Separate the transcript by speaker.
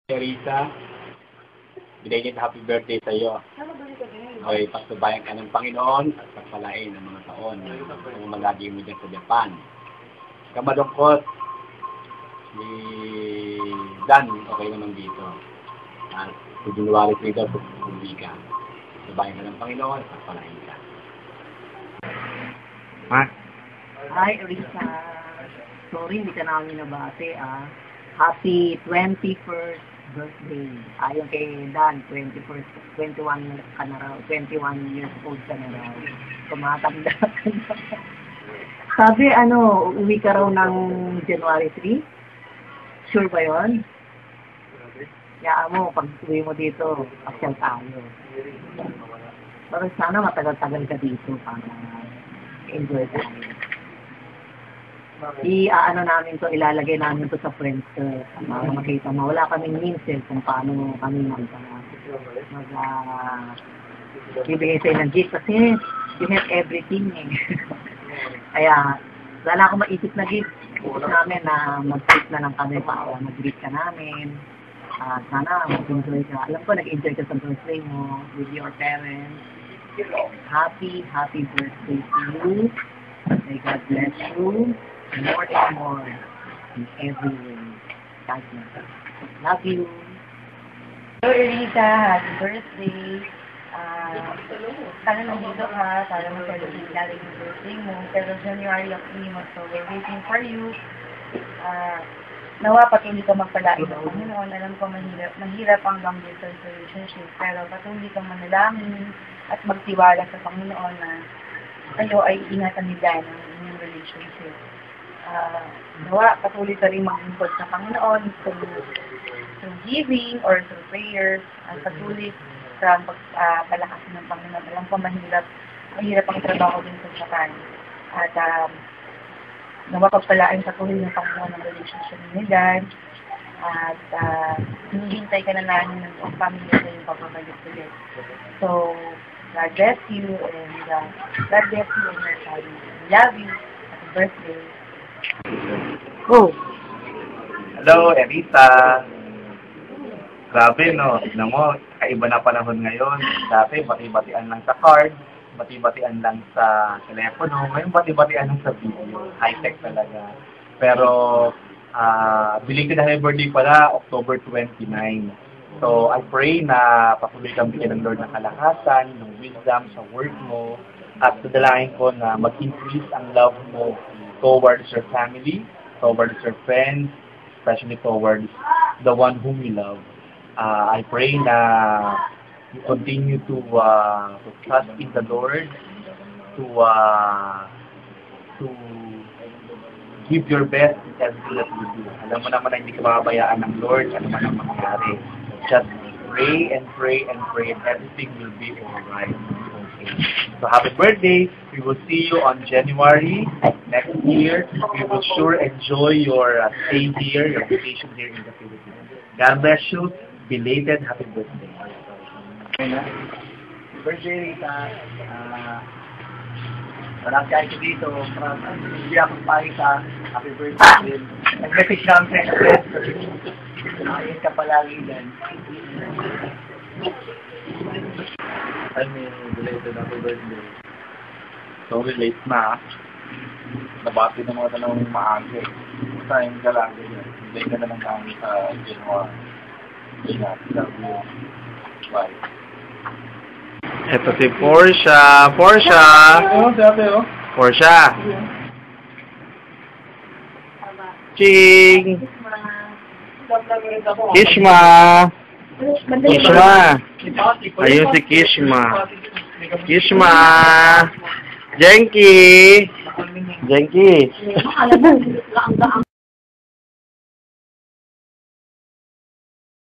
Speaker 1: Risa, belated happy birthday sa iyo. Okay, pagsubayan ka ng Panginoon at pagpalain ng mga taon ng magagawin mo dyan sa Japan. Kamalungkot, si Dan, okay naman dito. At sa January 3 daw, pagsubi ka. Subayan ka ng Panginoon at pagpalain ka.
Speaker 2: Hi, Risa. Sorry, hindi ka namin nabate, Happy 21st birthday. Ayon kay Dan, 21 ka na raw. 21 years old ka na raw. Tumatanda ka na. Sabi, uwi ka raw ng January 3? Sure ba yun? Kaya mo, pag uwi mo dito, pasyal tayo. Pero sana matagal-tagal ka dito para enjoy tayo. Namin to, ilalagay namin to sa Friendster para makita mo. Wala kaming means kung paano kami bibigay sa'yo ng gift kasi you have everything Kaya, wala akong maisip na gift. Isip namin na mag-gift na lang kami para mag-gift ka namin. Sana mag-enjoy ka. Alam ko, nag-enjoy ka sa birthday mo with your parents. Happy birthday to you. May God bless you. More and more in every way. God bless you. Love you.
Speaker 3: Hello, Erika. Happy birthday. Sana nandito ka. Sana mag-celebrate natin yung birthday mo. Pero January of mo, so we're waiting for you. Nawa patuloy ka magpalain ng Panginoon. Alam ko mahirap ang long distance relationship. Pero patuloy kang manalangin at magtiwala sa Panginoon na kayo ay ingatan nila ng inyong relationship. Nawa, patuloy ka rin mag-input sa Panginoon through giving or through prayers. Patuloy sa pagpalakasin ng Panginoon. Alam ko mahirap ang trabaho din sa Japan. At nawa, pagpalain patuloy ng Panginoon ng relationship nila. At hinihintay ka na namin ng pamilya na yung papabalik ulit. So, God bless you and God bless you and your family. Love you. Happy birthday.
Speaker 2: Oh.
Speaker 4: Hello, Erisa. Grabe, no? Tignan mo, kaiba na panahon ngayon. Dati, bati-batian lang sa card, bati-batian lang sa telepono, ngayon bati-batian lang sa video. High-tech talaga. Pero, belated happy birthday pala, October 29. So, I pray na patuloy kang bigyan ng Lord ng kalakasan, ng wisdom sa work mo, at dadalahin ko na mag-increase ang love mo towards your family, towards your friends, especially towards the one whom you love. I pray na you continue to trust in the Lord, to give your best in everything that you do. Alam mo naman na hindi ka mababayaan ng Lord, ano man ang mangyari. Just pray and pray and pray and everything will be alright. Okay. So happy birthday. We will see you on January next year. We will sure enjoy your stay here, your vacation here in the Philippines. God bless you. Belated happy birthday.
Speaker 1: Birthday, Rita. Walang kayo dito. Hindi akong pakita. Happy birthday. Nag-message lang sa friends. Ayun ka palagi dyan.
Speaker 4: I mean, belated happy birthday. So, late na. Nabati na mga tanong maaga. Time ka lang. Hindi ka na lang kami sa January. Ingat. Love you. Bye.
Speaker 5: Ito si Portia. Portia. Ching. Kishma. Ayun si Kishma. Jenky.